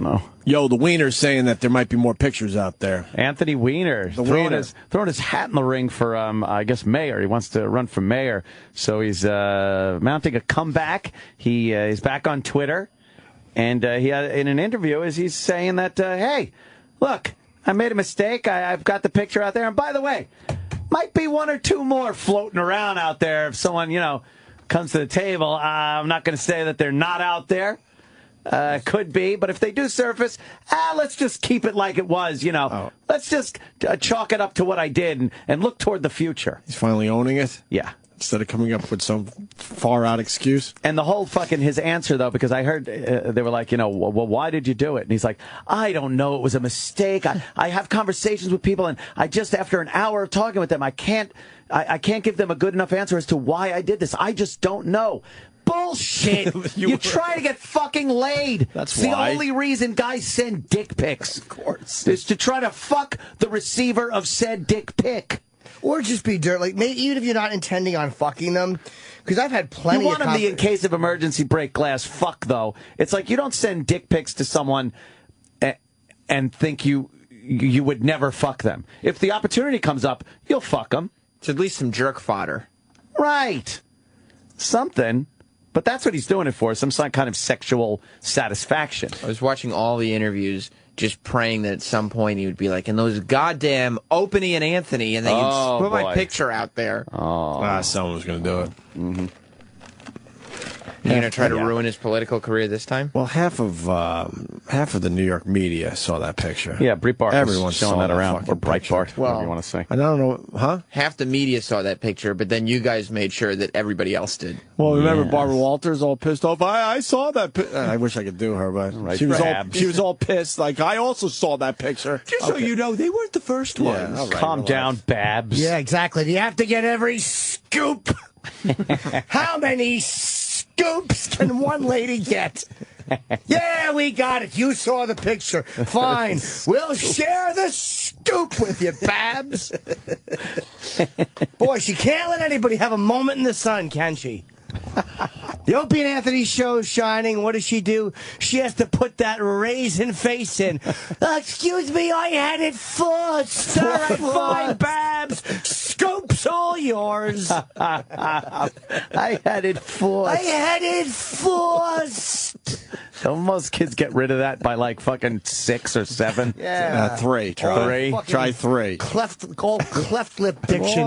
don't know. Yo, the Weiner's saying that there might be more pictures out there. Anthony Weiner throwing his hat in the ring for, I guess, mayor. He wants to run for mayor. So he's mounting a comeback. He's back on Twitter. And he had, in an interview, he's saying that, hey, look, I made a mistake. I've got the picture out there. And by the way, might be one or two more floating around out there if someone, comes to the table. I'm not going to say that they're not out there. Could be, but if they do surface, let's just keep it like it was, Let's just chalk it up to what I did and look toward the future. He's finally owning it? Yeah. Instead of coming up with some far-out excuse. And the whole his answer, though, because I heard they were like, well, why did you do it? And he's like, I don't know. It was a mistake. I have conversations with people, and I just, after an hour of talking with them, I can't give them a good enough answer as to why I did this. I just don't know. Bullshit. You're trying to get fucking laid. That's the why. only reason guys send dick pics. Of course. Is to try to fuck the receiver of said dick pic. Or just be dirt. Like, maybe even if you're not intending on fucking them. Because I've had plenty You want them in case of emergency break glass. Fuck, though. It's like you don't send dick pics to someone and think you would never fuck them. If the opportunity comes up, you'll fuck them. It's at least some jerk fodder. Right. Something. But that's what he's doing it for, some kind of sexual satisfaction. I was watching all the interviews, just praying that at some point he would be like, and those goddamn Opie and Anthony, and then you'd put my picture out there. Someone was going to do it. Mm-hmm. You're going to try to ruin his political career this time? Well, half of the New York media saw that picture. Yeah, Breitbart. Everyone's showing that around. Or Breitbart, well, whatever you want to say. I don't know, huh? Half the media saw that picture, but then you guys made sure that everybody else did. Well, remember Barbara Walters all pissed off? I saw that I wish I could do her, but she was all pissed. Like, I also saw that picture. Just so you know, they weren't the first ones. Yeah, Calm down, Babs. Yeah, exactly. Do you have to get every scoop? How many scoops can one lady get? Yeah, we got it. You saw the picture. Fine. We'll share the scoop with you, Babs. Boy, she can't let anybody have a moment in the sun, can she? The Opie and Anthony show's shining. What does she do? She has to put that raisin face in. Excuse me, I had it first. All right, fine, Babs. Scoop's all yours. I had it first. I had it first. Don't most kids get rid of that by like fucking 6 or 7? Yeah. 3. Try 3. Try 3. Cleft lip diction.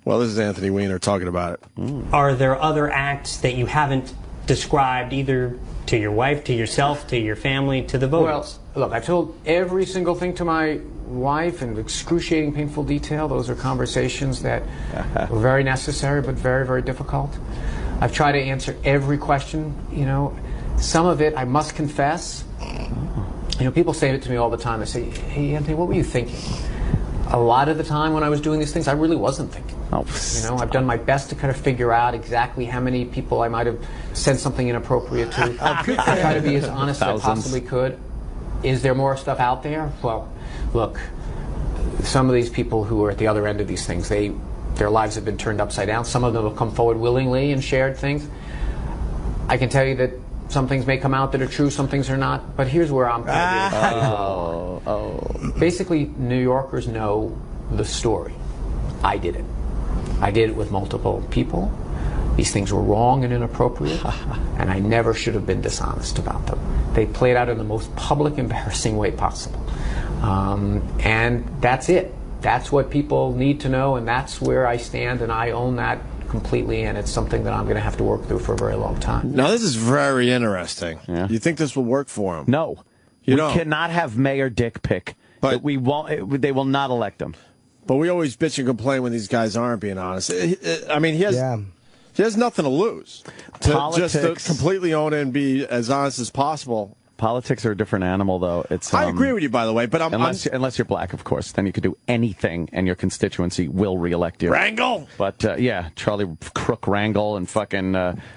Well, this is Anthony Weiner talking about it. Are there other acts that you haven't described either to your wife, to yourself, to your family, to the voters? Well, look, I've told every single thing to my wife in excruciating, painful detail. Those are conversations that were very necessary but very, very difficult. I've tried to answer every question. Some of it, I must confess, people say it to me all the time. They say, hey, Anthony, what were you thinking? A lot of the time when I was doing these things, I really wasn't thinking. I've done my best to kind of figure out exactly how many people I might have said something inappropriate to. I try to be as honest as I possibly could. Is there more stuff out there? Well, look, some of these people who are at the other end of these things, their lives have been turned upside down. Some of them have come forward willingly and shared things. I can tell you that some things may come out that are true, some things are not. But here's where I'm going to Basically, New Yorkers know the story. I did it. I did it with multiple people. These things were wrong and inappropriate, and I never should have been dishonest about them. They played out in the most public, embarrassing way possible. And that's it. That's what people need to know, and that's where I stand, and I own that completely, and it's something that I'm going to have to work through for a very long time. Now, this is very interesting. Yeah. You think this will work for him? No. We cannot have Mayor Dick pick. But we won't. They will not elect him. But we always bitch and complain when these guys aren't being honest. I mean, he has nothing to lose. Just to completely own it and be as honest as possible. Politics are a different animal, though. I agree with you, by the way, but unless you're black, of course, then you could do anything, and your constituency will reelect you. Wrangle. But Charlie Crook Wrangle and fucking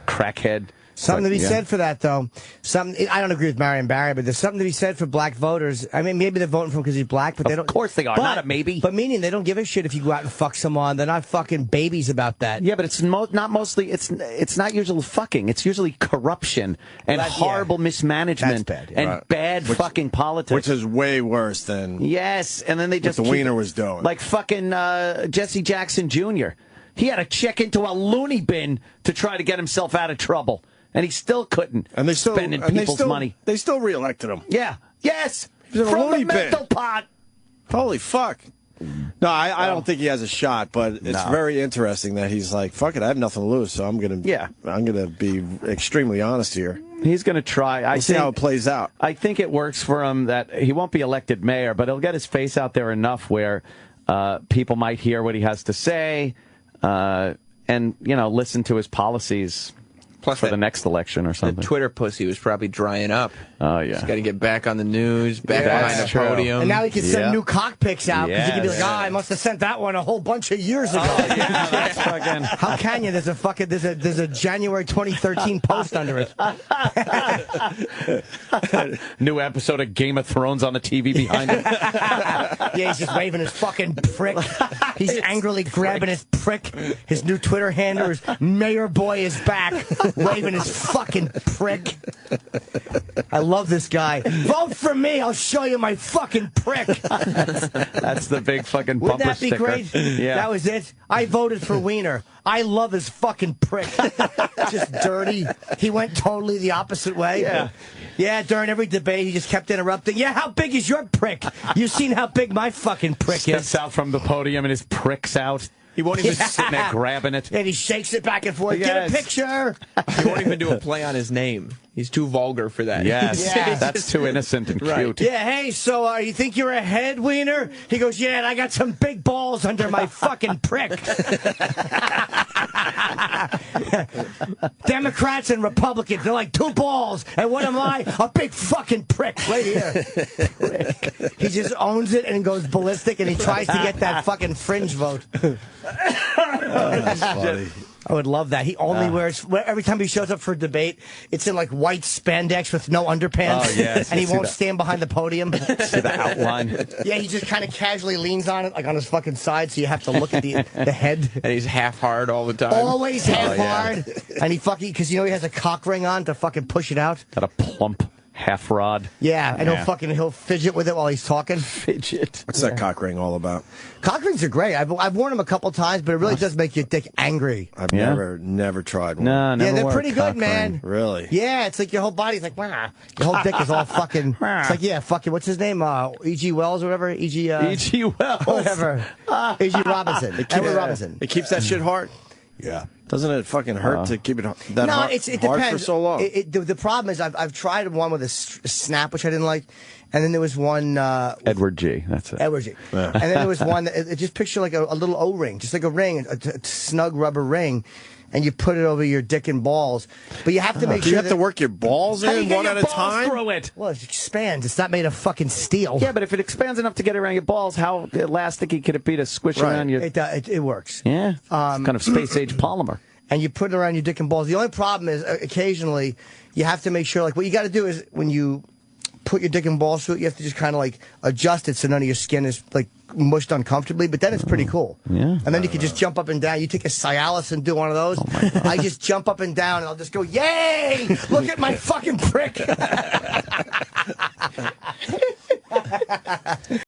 crackhead Something to be said for that, though. I don't agree with Marion Barry, but there's something to be said for black voters. I mean, maybe they're voting for him because he's black, but they don't. Of course they are. Not a maybe. But meaning they don't give a shit if you go out and fuck someone. They're not fucking babies about that. Yeah, but it's not mostly. It's not usually fucking. It's usually corruption and horrible mismanagement and bad fucking politics, which is way worse than and then they just what the Weiner was doing, like fucking Jesse Jackson Jr. He had to check into a loony bin to try to get himself out of trouble. And he still couldn't. And they still spending people's money. They still reelected him. Yeah. Yes. From the mental pot. Holy fuck. No, I don't think he has a shot, but it's very interesting that he's like, fuck it, I have nothing to lose, so I'm gonna be extremely honest here. He's gonna try. We'll see how it plays out. I think it works for him that he won't be elected mayor, but he'll get his face out there enough where people might hear what he has to say, and listen to his policies. Plus for the next election or something. The Twitter pussy was probably drying up. Oh, yeah. He's got to get back on the news, back behind the podium. And now he can send new cock pics out because he can be like, I must have sent that one a whole bunch of years ago. How can you? There's a January 2013 post under it. New episode of Game of Thrones on the TV behind him. Yeah, he's just waving his fucking prick. He's angrily grabbing his prick. His new Twitter handle is Mayor Boy is back. Waving his fucking prick. I love this guy. Vote for me. I'll show you my fucking prick. That's the big fucking bumper Wouldn't that be sticker. great? Yeah. That was it. I voted for Weiner. I love his fucking prick. Just dirty. He went totally the opposite way. Yeah. Yeah, during every debate, he just kept interrupting. Yeah, how big is your prick? You've seen how big my fucking prick Steps is. out from the podium and his prick's out. He won't even sit there grabbing it. And he shakes it back and forth. Get a picture. He won't even do a play on his name. He's too vulgar for that. Yes, that's too innocent and cute. Yeah, hey, so you think you're ahead, Weiner? He goes, yeah, and I got some big balls under my fucking prick. Democrats and Republicans, they're like 2 balls. And what am I? A big fucking prick right here. He just owns it and goes ballistic, and he tries to get that fucking fringe vote. That's funny. I would love that. He only wears, every time he shows up for a debate, it's in like white spandex with no underpants. Oh, yes. And he won't stand behind the podium. See the outline. Yeah, he just kind of casually leans on it, like on his fucking side, so you have to look at the head. And he's half hard all the time. Always half hard. And he fucking, because he has a cock ring on to fucking push it out. Got a plump half rod. Yeah, and he'll fidget with it while he's talking. Fidget. What's that cock ring all about? Cock rings are great. I've worn them a couple times, but it really does make your dick angry. I've never tried one. No, never. Yeah, they're wore pretty a cock good, man. ring. Really? Yeah, it's like your whole body's like, wah. Your whole dick is all fucking. It's like, yeah, fucking. What's his name? E.G. Wells or whatever. E.G. E.G. Wells. Whatever. E.G. Robinson. Edward Robinson. It keeps that shit hard. Yeah. Doesn't it fucking hurt to keep it hard it depends. For so long? The problem is I've tried one with a snap, which I didn't like, and then there was one Edward G. That's it. Edward G. Yeah. And then there was one that just picture like a little O-ring, just like a ring, a snug rubber ring. And you put it over your dick and balls, but you have to make sure. Do you have to work your balls in one at a time? Through it. Well, it expands. It's not made of fucking steel. Yeah, but if it expands enough to get around your balls, how elasticy could it be to squish around your? It works. Yeah, it's kind of space age polymer. And you put it around your dick and balls. The only problem is occasionally you have to make sure, like, what you got to do is when you put your dick and balls through it, you have to just kind of like adjust it so none of your skin is like mushed uncomfortably, but then it's pretty cool. Yeah. And then you can just jump up and down. You take a Cialis and do one of those. Oh my God. I just jump up and down and I'll just go, yay! Look at my fucking prick!